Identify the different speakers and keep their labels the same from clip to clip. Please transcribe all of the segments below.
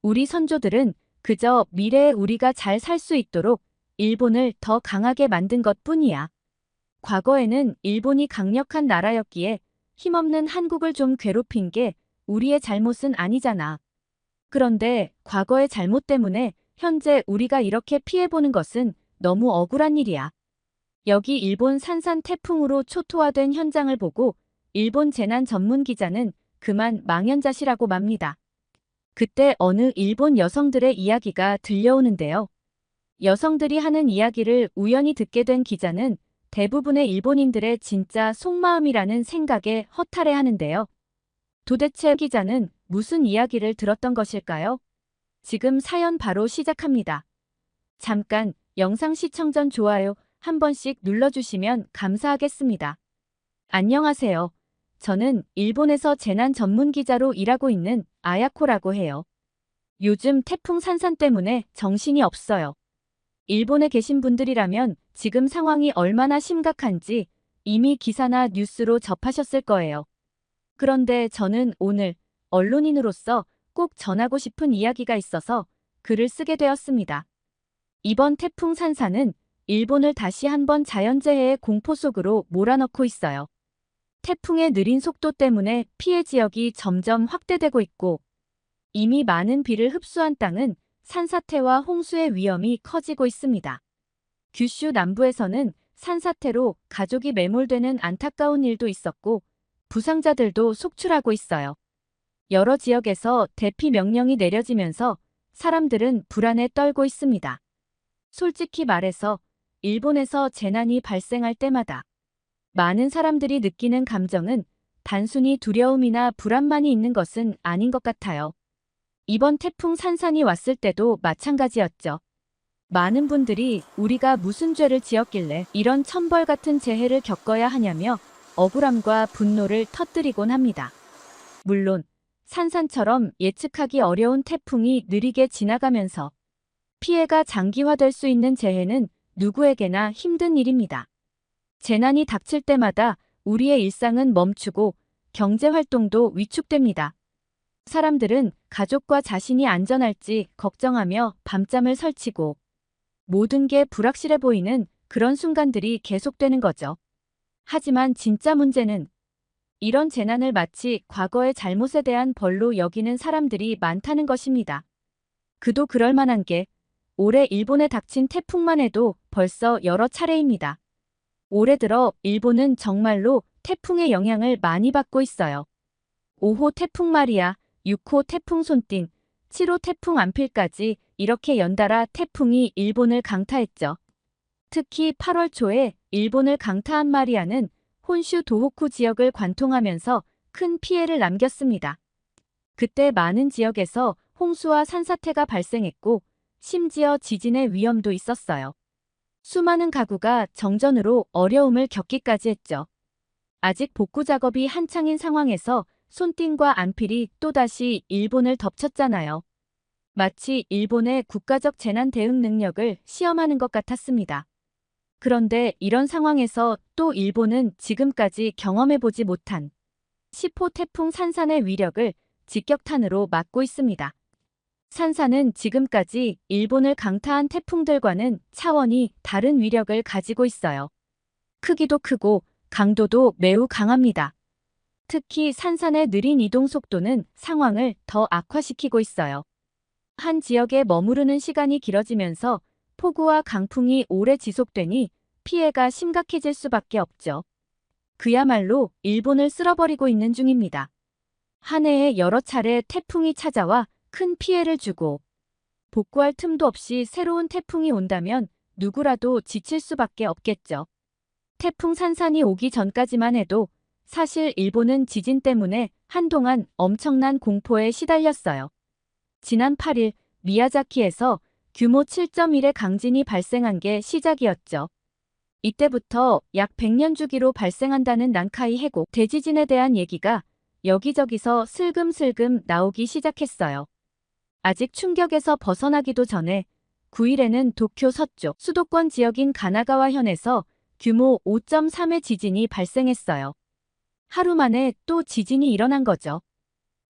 Speaker 1: 우리 선조들은 그저 미래의 우리가 잘 살 수 있도록 일본을 더 강하게 만든 것뿐이야. 과거에는 일본이 강력한 나라였기에 힘없는 한국을 좀 괴롭힌 게 우리의 잘못은 아니잖아. 그런데 과거의 잘못 때문에 현재 우리가 이렇게 피해보는 것은 너무 억울한 일이야. 여기 일본 산산 태풍으로 초토화된 현장을 보고 일본 재난 전문 기자는 그만 망연자실하고 맙니다. 그때 어느 일본 여성들의 이야기가 들려오는데요. 여성들이 하는 이야기를 우연히 듣게 된 기자는 대부분의 일본인들의 진짜 속마음이라는 생각에 허탈해하는데요. 도대체 기자는 무슨 이야기를 들었던 것일까요? 지금 사연 바로 시작합니다. 잠깐 영상 시청 전 좋아요 한 번씩 눌러주시면 감사하겠습니다. 안녕하세요. 저는 일본에서 재난 전문 기자로 일하고 있는 아야코라고 해요. 요즘 태풍 산산 때문에 정신이 없어요. 일본에 계신 분들이라면 지금 상황이 얼마나 심각한지 이미 기사나 뉴스로 접하셨을 거예요. 그런데 저는 오늘 언론인으로서 꼭 전하고 싶은 이야기가 있어서 글을 쓰게 되었습니다. 이번 태풍 산산은 일본을 다시 한번 자연재해의 공포 속으로 몰아넣고 있어요. 태풍의 느린 속도 때문에 피해 지역이 점점 확대되고 있고 이미 많은 비를 흡수한 땅은 산사태와 홍수의 위험이 커지고 있습니다. 규슈 남부에서는 산사태로 가족이 매몰되는 안타까운 일도 있었고 부상자들도 속출하고 있어요. 여러 지역에서 대피 명령이 내려지면서 사람들은 불안에 떨고 있습니다. 솔직히 말해서 일본에서 재난이 발생할 때마다 많은 사람들이 느끼는 감정은 단순히 두려움이나 불안만이 있는 것은 아닌 것 같아요. 이번 태풍 산산이 왔을 때도 마찬가지였죠. 많은 분들이 우리가 무슨 죄를 지었길래 이런 천벌 같은 재해를 겪어야 하냐며 억울함과 분노를 터뜨리곤 합니다. 물론 산산처럼 예측하기 어려운 태풍이 느리게 지나가면서 피해가 장기화될 수 있는 재해는 누구에게나 힘든 일입니다. 재난이 닥칠 때마다 우리의 일상은 멈추고 경제활동도 위축됩니다. 사람들은 가족과 자신이 안전할지 걱정하며 밤잠을 설치고 모든 게 불확실해 보이는 그런 순간들이 계속되는 거죠. 하지만 진짜 문제는 이런 재난을 마치 과거의 잘못에 대한 벌로 여기는 사람들이 많다는 것입니다. 그도 그럴 만한 게 올해 일본에 닥친 태풍만 해도 벌써 여러 차례입니다. 올해 들어 일본은 정말로 태풍의 영향을 많이 받고 있어요. 5호 태풍 마리아, 6호 태풍 손띵, 7호 태풍 안필까지 이렇게 연달아 태풍이 일본을 강타했죠. 특히 8월 초에 일본을 강타한 마리아는 혼슈 도호쿠 지역을 관통하면서 큰 피해를 남겼습니다. 그때 많은 지역에서 홍수와 산사태가 발생했고 심지어 지진의 위험도 있었어요. 수많은 가구가 정전으로 어려움을 겪기까지 했죠. 아직 복구 작업이 한창인 상황에서 손띵과 안필이 또다시 일본을 덮쳤잖아요. 마치 일본의 국가적 재난 대응 능력을 시험하는 것 같았습니다. 그런데 이런 상황에서 또 일본은 지금까지 경험해보지 못한 10호 태풍 산산의 위력을 직격탄으로 맞고 있습니다. 산산은 지금까지 일본을 강타한 태풍들과는 차원이 다른 위력을 가지고 있어요. 크기도 크고 강도도 매우 강합니다. 특히 산산의 느린 이동 속도는 상황을 더 악화시키고 있어요. 한 지역에 머무르는 시간이 길어지면서 폭우와 강풍이 오래 지속되니 피해가 심각해질 수밖에 없죠. 그야말로 일본을 쓸어버리고 있는 중입니다. 한 해에 여러 차례 태풍이 찾아와 큰 피해를 주고 복구할 틈도 없이 새로운 태풍이 온다면 누구라도 지칠 수밖에 없겠죠. 태풍 산산이 오기 전까지만 해도 사실 일본은 지진 때문에 한동안 엄청난 공포에 시달렸어요. 지난 8일 미야자키에서 규모 7.1의 강진이 발생한 게 시작이었죠. 이때부터 약 100년 주기로 발생한다는 난카이 해곡 대지진에 대한 얘기가 여기저기서 슬금슬금 나오기 시작했어요. 아직 충격에서 벗어나기도 전에 9일에는 도쿄 서쪽 수도권 지역인 가나가와현에서 규모 5.3의 지진이 발생했어요. 하루 만에 또 지진이 일어난 거죠.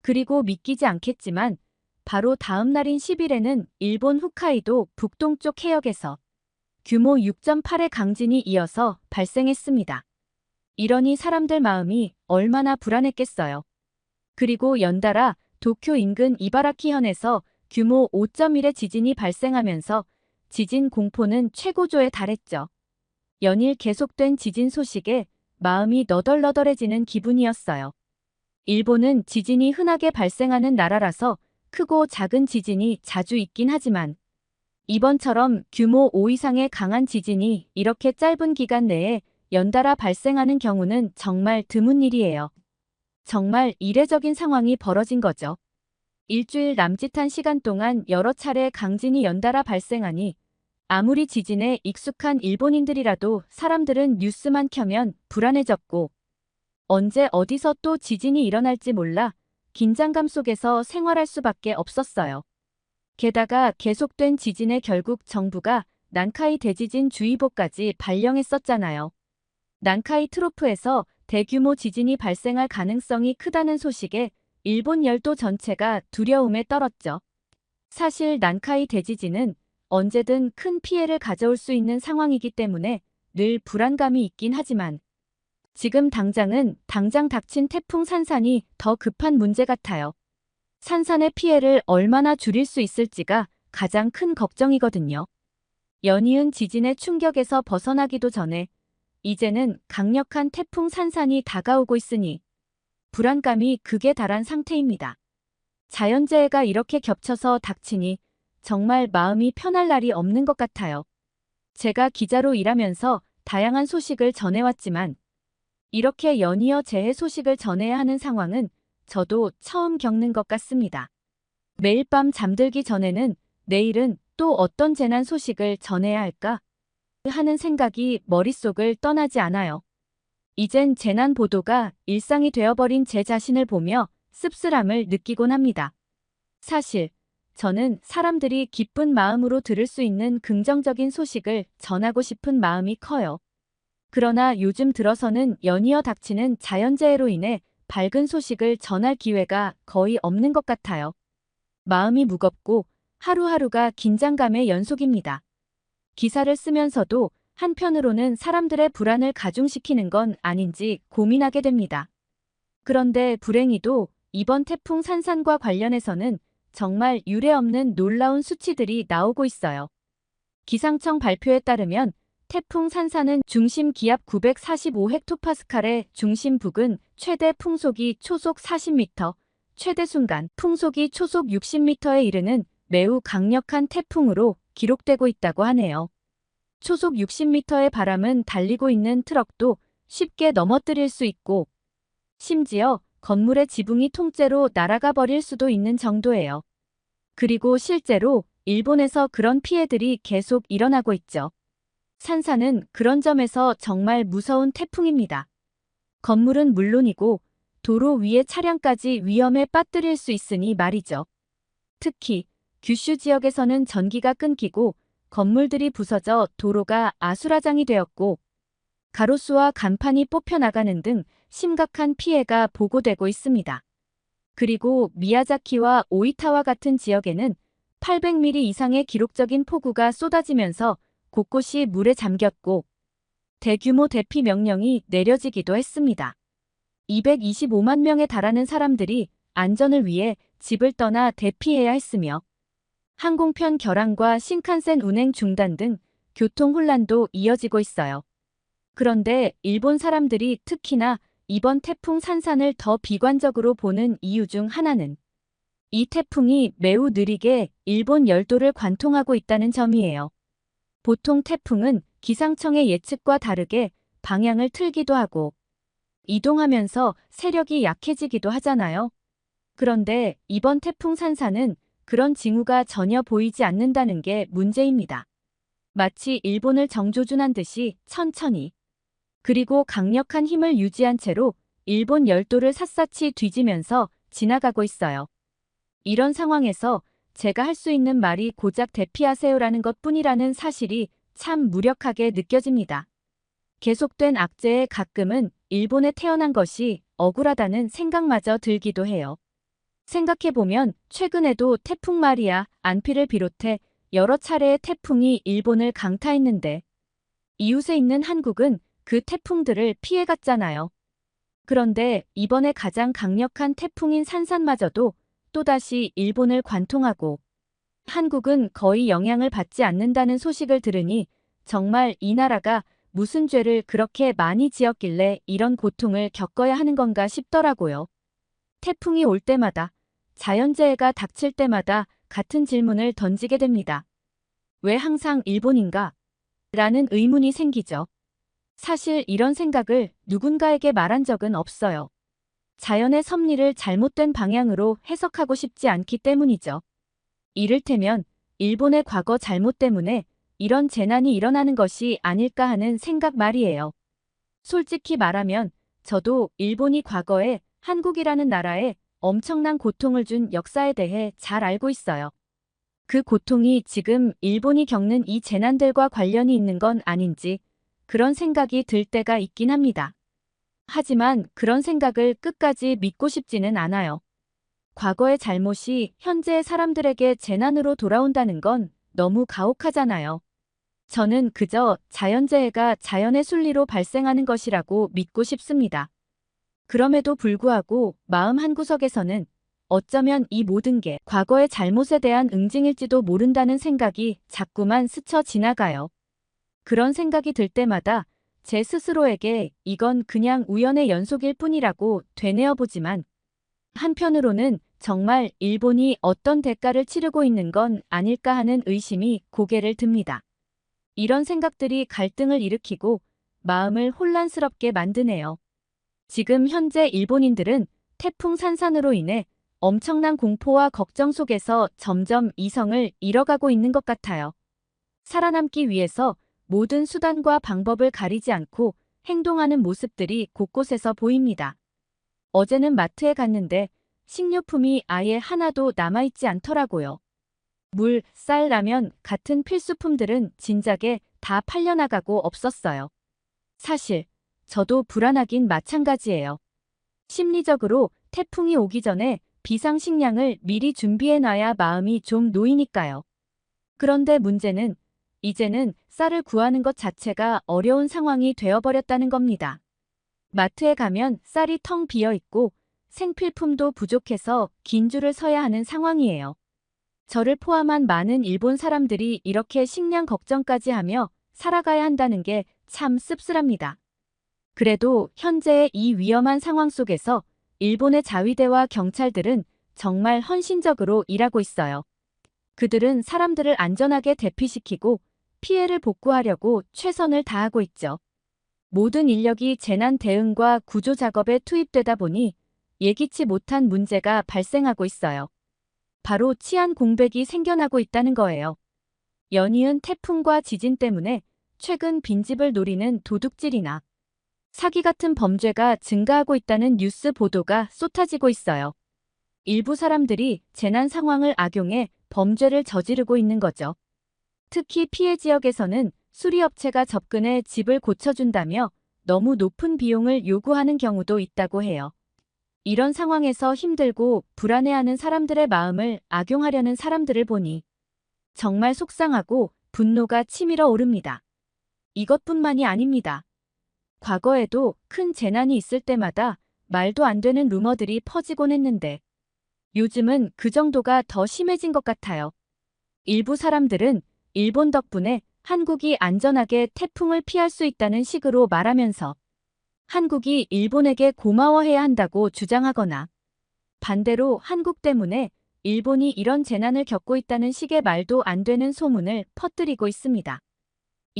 Speaker 1: 그리고 믿기지 않겠지만 바로 다음 날인 10일에는 일본 홋카이도 북동쪽 해역에서 규모 6.8의 강진이 이어서 발생했습니다. 이러니 사람들 마음이 얼마나 불안했겠어요. 그리고 연달아 도쿄 인근 이바라키현에서 규모 5.1의 지진이 발생하면서 지진 공포는 최고조에 달했죠. 연일 계속된 지진 소식에 마음이 너덜너덜해지는 기분이었어요. 일본은 지진이 흔하게 발생하는 나라라서 크고 작은 지진이 자주 있긴 하지만 이번처럼 규모 5 이상의 강한 지진이 이렇게 짧은 기간 내에 연달아 발생하는 경우는 정말 드문 일이에요. 정말 이례적인 상황이 벌어진 거죠. 일주일 남짓한 시간 동안 여러 차례 강진이 연달아 발생하니 아무리 지진에 익숙한 일본인들이라도 사람들은 뉴스만 켜면 불안해졌고 언제 어디서 또 지진이 일어날지 몰라 긴장감 속에서 생활할 수밖에 없었어요. 게다가 계속된 지진에 결국 정부가 난카이 대지진 주의보까지 발령했었잖아요. 난카이 트로프에서 대규모 지진이 발생할 가능성이 크다는 소식에 일본 열도 전체가 두려움에 떨었죠. 사실 난카이 대지진은 언제든 큰 피해를 가져올 수 있는 상황이기 때문에 늘 불안감이 있긴 하지만 지금 당장 닥친 태풍 산산이 더 급한 문제 같아요. 산산의 피해를 얼마나 줄일 수 있을지가 가장 큰 걱정이거든요. 연이은 지진의 충격에서 벗어나기도 전에 이제는 강력한 태풍 산산이 다가오고 있으니 불안감이 극에 달한 상태입니다. 자연재해가 이렇게 겹쳐서 닥치니 정말 마음이 편할 날이 없는 것 같아요. 제가 기자로 일하면서 다양한 소식을 전해왔지만 이렇게 연이어 재해 소식을 전해야 하는 상황은 저도 처음 겪는 것 같습니다. 매일 밤 잠들기 전에는 내일은 또 어떤 재난 소식을 전해야 할까 하는 생각이 머릿속을 떠나지 않아요. 이젠 재난 보도가 일상이 되어버린 제 자신을 보며 씁쓸함을 느끼곤 합니다. 사실 저는 사람들이 기쁜 마음으로 들을 수 있는 긍정적인 소식을 전하고 싶은 마음이 커요. 그러나 요즘 들어서는 연이어 닥치는 자연재해로 인해 밝은 소식을 전할 기회가 거의 없는 것 같아요. 마음이 무겁고 하루하루가 긴장감의 연속입니다. 기사를 쓰면서도 한편으로는 사람들의 불안을 가중시키는 건 아닌지 고민하게 됩니다. 그런데 불행히도 이번 태풍 산산과 관련해서는 정말 유례없는 놀라운 수치들이 나오고 있어요. 기상청 발표에 따르면 태풍 산산은 중심 기압 945헥토파스칼의 중심 부근 최대 풍속이 초속 40m, 최대 순간 풍속이 초속 60m에 이르는 매우 강력한 태풍으로 기록되고 있다고 하네요. 초속 60m의 바람은 달리고 있는 트럭도 쉽게 넘어뜨릴 수 있고 심지어 건물의 지붕이 통째로 날아가 버릴 수도 있는 정도예요. 그리고 실제로 일본에서 그런 피해들이 계속 일어나고 있죠. 산산은 그런 점에서 정말 무서운 태풍입니다. 건물은 물론이고 도로 위의 차량까지 위험에 빠뜨릴 수 있으니 말이죠. 특히 규슈 지역에서는 전기가 끊기고 건물들이 부서져 도로가 아수라장이 되었고 가로수와 간판이 뽑혀나가는 등 심각한 피해가 보고되고 있습니다. 그리고 미야자키와 오이타와 같은 지역에는 800mm 이상의 기록적인 폭우가 쏟아지면서 곳곳이 물에 잠겼고 대규모 대피 명령이 내려지기도 했습니다. 225만 명에 달하는 사람들이 안전을 위해 집을 떠나 대피해야 했으며 항공편 결항과 신칸센 운행 중단 등 교통 혼란도 이어지고 있어요. 그런데 일본 사람들이 특히나 이번 태풍 산산을 더 비관적으로 보는 이유 중 하나는 이 태풍이 매우 느리게 일본 열도를 관통하고 있다는 점이에요. 보통 태풍은 기상청의 예측과 다르게 방향을 틀기도 하고 이동하면서 세력이 약해지기도 하잖아요. 그런데 이번 태풍 산산은 그런 징후가 전혀 보이지 않는다는 게 문제입니다. 마치 일본을 정조준한 듯이 천천히 그리고 강력한 힘을 유지한 채로 일본 열도를 샅샅이 뒤지면서 지나가고 있어요. 이런 상황에서 제가 할 수 있는 말이 고작 대피하세요라는 것뿐이라는 사실이 참 무력하게 느껴집니다. 계속된 악재에 가끔은 일본에 태어난 것이 억울하다는 생각마저 들기도 해요. 생각해보면 최근에도 태풍 마리아, 안피를 비롯해 여러 차례의 태풍이 일본을 강타했는데 이웃에 있는 한국은 그 태풍들을 피해갔잖아요. 그런데 이번에 가장 강력한 태풍인 산산마저도 또다시 일본을 관통하고 한국은 거의 영향을 받지 않는다는 소식을 들으니 정말 이 나라가 무슨 죄를 그렇게 많이 지었길래 이런 고통을 겪어야 하는 건가 싶더라고요. 태풍이 올 때마다, 자연재해가 닥칠 때마다 같은 질문을 던지게 됩니다. 왜 항상 일본인가? 라는 의문이 생기죠. 사실 이런 생각을 누군가에게 말한 적은 없어요. 자연의 섭리를 잘못된 방향으로 해석하고 싶지 않기 때문이죠. 이를테면 일본의 과거 잘못 때문에 이런 재난이 일어나는 것이 아닐까 하는 생각 말이에요. 솔직히 말하면 저도 일본이 과거에 한국이라는 나라에 엄청난 고통을 준 역사에 대해 잘 알고 있어요. 그 고통이 지금 일본이 겪는 이 재난들과 관련이 있는 건 아닌지 그런 생각이 들 때가 있긴 합니다. 하지만 그런 생각을 끝까지 믿고 싶지는 않아요. 과거의 잘못이 현재의 사람들에게 재난으로 돌아온다는 건 너무 가혹하잖아요. 저는 그저 자연재해가 자연의 순리로 발생하는 것이라고 믿고 싶습니다. 그럼에도 불구하고 마음 한구석에서는 어쩌면 이 모든 게 과거의 잘못에 대한 응징일지도 모른다는 생각이 자꾸만 스쳐 지나가요. 그런 생각이 들 때마다 제 스스로에게 이건 그냥 우연의 연속일 뿐이라고 되뇌어 보지만 한편으로는 정말 일본이 어떤 대가를 치르고 있는 건 아닐까 하는 의심이 고개를 듭니다. 이런 생각들이 갈등을 일으키고 마음을 혼란스럽게 만드네요. 지금 현재 일본인들은 태풍 산산으로 인해 엄청난 공포와 걱정 속에서 점점 이성을 잃어가고 있는 것 같아요. 살아남기 위해서 모든 수단과 방법을 가리지 않고 행동하는 모습들이 곳곳에서 보입니다. 어제는 마트에 갔는데 식료품이 아예 하나도 남아있지 않더라고요. 물, 쌀, 라면 같은 필수품들은 진작에 다 팔려나가고 없었어요. 사실 저도 불안하긴 마찬가지예요. 심리적으로 태풍이 오기 전에 비상식량을 미리 준비해놔야 마음이 좀 놓이니까요. 그런데 문제는 이제는 쌀을 구하는 것 자체가 어려운 상황이 되어버렸다는 겁니다. 마트에 가면 쌀이 텅 비어 있고 생필품도 부족해서 긴 줄을 서야 하는 상황이에요. 저를 포함한 많은 일본 사람들이 이렇게 식량 걱정까지 하며 살아가야 한다는 게 참 씁쓸합니다. 그래도 현재의 이 위험한 상황 속에서 일본의 자위대와 경찰들은 정말 헌신적으로 일하고 있어요. 그들은 사람들을 안전하게 대피시키고 피해를 복구하려고 최선을 다하고 있죠. 모든 인력이 재난 대응과 구조 작업에 투입되다 보니 예기치 못한 문제가 발생하고 있어요. 바로 치안 공백이 생겨나고 있다는 거예요. 연이은 태풍과 지진 때문에 최근 빈집을 노리는 도둑질이나 사기 같은 범죄가 증가하고 있다는 뉴스 보도가 쏟아지고 있어요. 일부 사람들이 재난 상황을 악용해 범죄를 저지르고 있는 거죠. 특히 피해 지역에서는 수리업체가 접근해 집을 고쳐준다며 너무 높은 비용을 요구하는 경우도 있다고 해요. 이런 상황에서 힘들고 불안해하는 사람들의 마음을 악용하려는 사람들을 보니 정말 속상하고 분노가 치밀어 오릅니다. 이것뿐만이 아닙니다. 과거에도 큰 재난이 있을 때마다 말도 안 되는 루머들이 퍼지곤 했는데 요즘은 그 정도가 더 심해진 것 같아요. 일부 사람들은 일본 덕분에 한국이 안전하게 태풍을 피할 수 있다는 식으로 말하면서 한국이 일본에게 고마워해야 한다고 주장하거나 반대로 한국 때문에 일본이 이런 재난을 겪고 있다는 식의 말도 안 되는 소문을 퍼뜨리고 있습니다.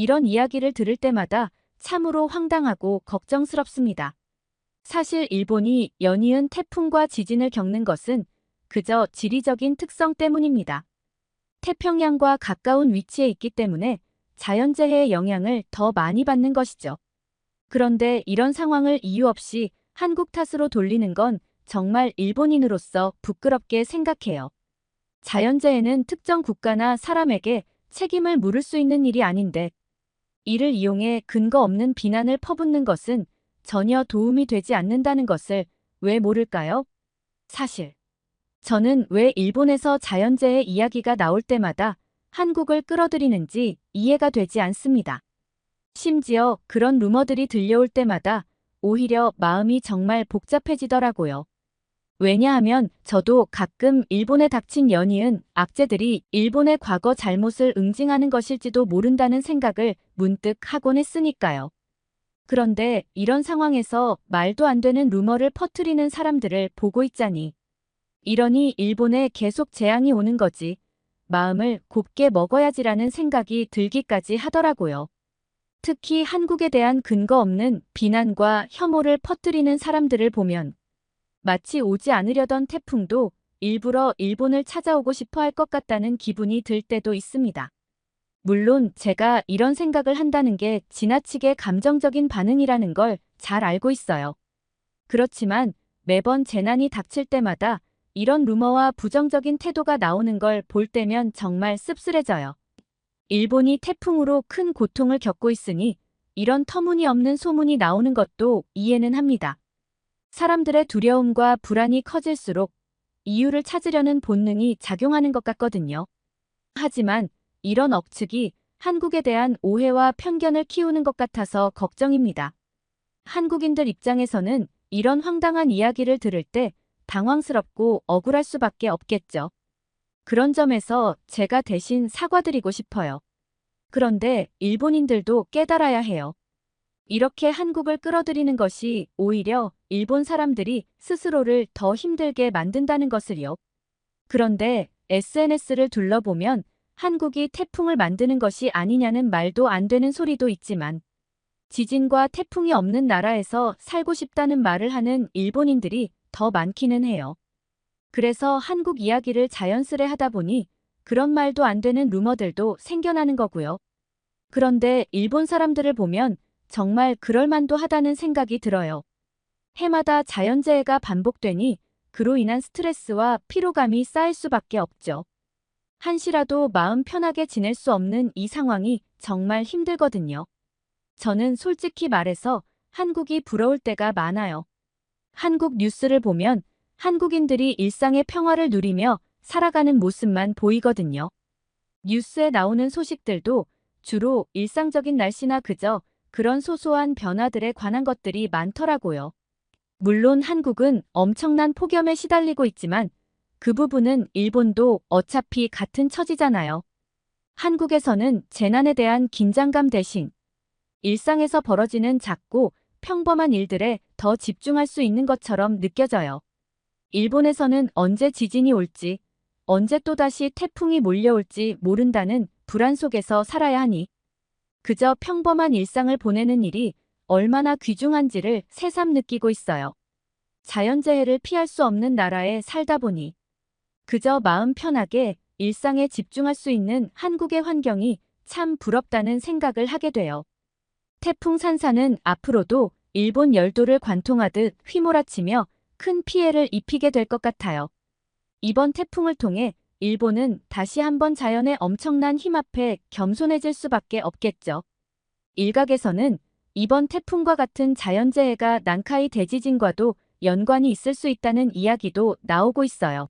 Speaker 1: 이런 이야기를 들을 때마다 참으로 황당하고 걱정스럽습니다. 사실 일본이 연이은 태풍과 지진을 겪는 것은 그저 지리적인 특성 때문입니다. 태평양과 가까운 위치에 있기 때문에 자연재해의 영향을 더 많이 받는 것이죠. 그런데 이런 상황을 이유 없이 한국 탓으로 돌리는 건 정말 일본인으로서 부끄럽게 생각해요. 자연재해는 특정 국가나 사람에게 책임을 물을 수 있는 일이 아닌데 이를 이용해 근거 없는 비난을 퍼붓는 것은 전혀 도움이 되지 않는다는 것을 왜 모를까요? 사실 저는 왜 일본에서 자연재해 이야기가 나올 때마다 한국을 끌어들이는지 이해가 되지 않습니다. 심지어 그런 루머들이 들려올 때마다 오히려 마음이 정말 복잡해지더라고요. 왜냐하면 저도 가끔 일본에 닥친 연이은 악재들이 일본의 과거 잘못을 응징하는 것일지도 모른다는 생각을 문득 하곤 했으니까요. 그런데 이런 상황에서 말도 안 되는 루머를 퍼뜨리는 사람들을 보고 있자니. 이러니 일본에 계속 재앙이 오는 거지. 마음을 곱게 먹어야지라는 생각이 들기까지 하더라고요. 특히 한국에 대한 근거 없는 비난과 혐오를 퍼뜨리는 사람들을 보면 마치 오지 않으려던 태풍도 일부러 일본을 찾아오고 싶어 할 것 같다는 기분이 들 때도 있습니다. 물론 제가 이런 생각을 한다는 게 지나치게 감정적인 반응이라는 걸 잘 알고 있어요. 그렇지만 매번 재난이 닥칠 때마다 이런 루머와 부정적인 태도가 나오는 걸 볼 때면 정말 씁쓸해져요. 일본이 태풍으로 큰 고통을 겪고 있으니 이런 터무니없는 소문이 나오는 것도 이해는 합니다. 사람들의 두려움과 불안이 커질수록 이유를 찾으려는 본능이 작용하는 것 같거든요. 하지만 이런 억측이 한국에 대한 오해와 편견을 키우는 것 같아서 걱정입니다. 한국인들 입장에서는 이런 황당한 이야기를 들을 때 당황스럽고 억울할 수밖에 없겠죠. 그런 점에서 제가 대신 사과드리고 싶어요. 그런데 일본인들도 깨달아야 해요. 이렇게 한국을 끌어들이는 것이 오히려 일본 사람들이 스스로를 더 힘들게 만든다는 것을요. 그런데 SNS를 둘러보면 한국이 태풍을 만드는 것이 아니냐는 말도 안 되는 소리도 있지만 지진과 태풍이 없는 나라에서 살고 싶다는 말을 하는 일본인들이 더 많기는 해요. 그래서 한국 이야기를 자연스레 하다 보니 그런 말도 안 되는 루머들도 생겨나는 거고요. 그런데 일본 사람들을 보면 정말 그럴만도 하다는 생각이 들어요. 해마다 자연재해가 반복되니 그로 인한 스트레스와 피로감이 쌓일 수밖에 없죠. 한시라도 마음 편하게 지낼 수 없는 이 상황이 정말 힘들거든요. 저는 솔직히 말해서 한국이 부러울 때가 많아요. 한국 뉴스를 보면 한국인들이 일상의 평화를 누리며 살아가는 모습만 보이거든요. 뉴스에 나오는 소식들도 주로 일상적인 날씨나 그저 그런 소소한 변화들에 관한 것들이 많더라고요. 물론 한국은 엄청난 폭염에 시달리고 있지만 그 부분은 일본도 어차피 같은 처지잖아요. 한국에서는 재난에 대한 긴장감 대신 일상에서 벌어지는 작고 평범한 일들에 더 집중할 수 있는 것처럼 느껴져요. 일본에서는 언제 지진이 올지, 언제 또다시 태풍이 몰려올지 모른다는 불안 속에서 살아야 하니 그저 평범한 일상을 보내는 일이 얼마나 귀중한지를 새삼 느끼고 있어요. 자연재해를 피할 수 없는 나라에 살다 보니 그저 마음 편하게 일상에 집중할 수 있는 한국의 환경이 참 부럽다는 생각을 하게 돼요. 태풍 산사는 앞으로도 일본 열도를 관통하듯 휘몰아치며 큰 피해를 입히게 될 것 같아요. 이번 태풍을 통해 일본은 다시 한번 자연의 엄청난 힘 앞에 겸손해질 수밖에 없겠죠. 일각에서는 이번 태풍과 같은 자연재해가 난카이 대지진과도 연관이 있을 수 있다는 이야기도 나오고 있어요.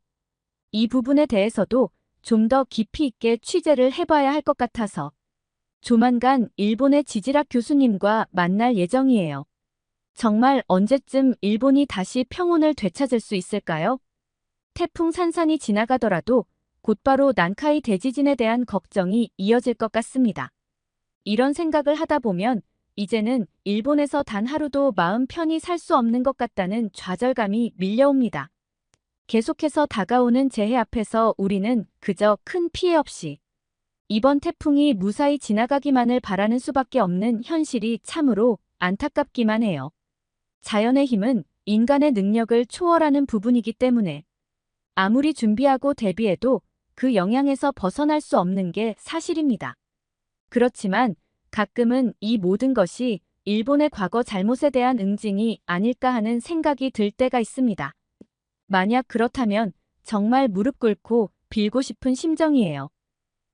Speaker 1: 이 부분에 대해서도 좀 더 깊이 있게 취재를 해봐야 할 것 같아서 조만간 일본의 지질학 교수님과 만날 예정이에요. 정말 언제쯤 일본이 다시 평온을 되찾을 수 있을까요? 태풍 산산이 지나가더라도 곧바로 난카이 대지진에 대한 걱정이 이어질 것 같습니다. 이런 생각을 하다 보면 이제는 일본에서 단 하루도 마음 편히 살 수 없는 것 같다는 좌절감이 밀려옵니다. 계속해서 다가오는 재해 앞에서 우리는 그저 큰 피해 없이 이번 태풍이 무사히 지나가기만을 바라는 수밖에 없는 현실이 참으로 안타깝기만 해요. 자연의 힘은 인간의 능력을 초월하는 부분이기 때문에 아무리 준비하고 대비해도 그 영향에서 벗어날 수 없는 게 사실입니다. 그렇지만 가끔은 이 모든 것이 일본의 과거 잘못에 대한 응징이 아닐까 하는 생각이 들 때가 있습니다. 만약 그렇다면 정말 무릎 꿇고 빌고 싶은 심정이에요.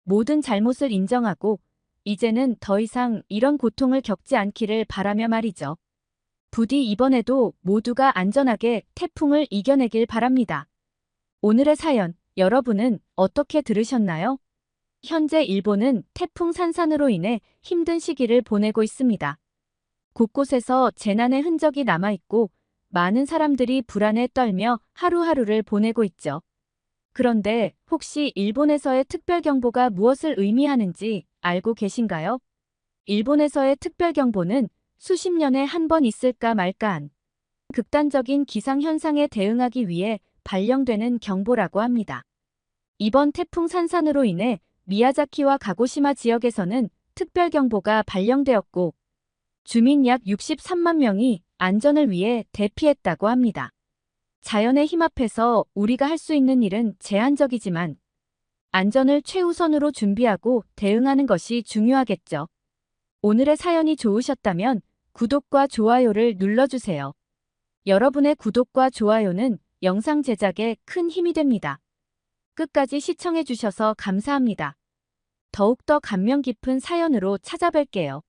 Speaker 1: 모든 잘못을 인정하고 이제는 더 이상 이런 고통을 겪지 않기를 바라며 말이죠. 부디 이번에도 모두가 안전하게 태풍을 이겨내길 바랍니다. 오늘의 사연, 여러분은 어떻게 들으셨나요? 현재 일본은 태풍 산산으로 인해 힘든 시기를 보내고 있습니다. 곳곳에서 재난의 흔적이 남아있고 많은 사람들이 불안에 떨며 하루하루를 보내고 있죠. 그런데 혹시 일본에서의 특별경보가 무엇을 의미하는지 알고 계신가요? 일본에서의 특별경보는 수십 년에 한 번 있을까 말까한 극단적인 기상현상에 대응하기 위해 발령되는 경보라고 합니다. 이번 태풍 산산으로 인해 미야자키와 가고시마 지역에서는 특별경보가 발령되었고 주민 약 63만 명이 안전을 위해 대피했다고 합니다. 자연의 힘 앞에서 우리가 할 수 있는 일은 제한적이지만 안전을 최우선으로 준비하고 대응하는 것이 중요하겠죠. 오늘의 사연이 좋으셨다면 구독과 좋아요를 눌러주세요. 여러분의 구독과 좋아요는 영상 제작에 큰 힘이 됩니다. 끝까지 시청해주셔서 감사합니다. 더욱더 감명 깊은 사연으로 찾아뵐게요.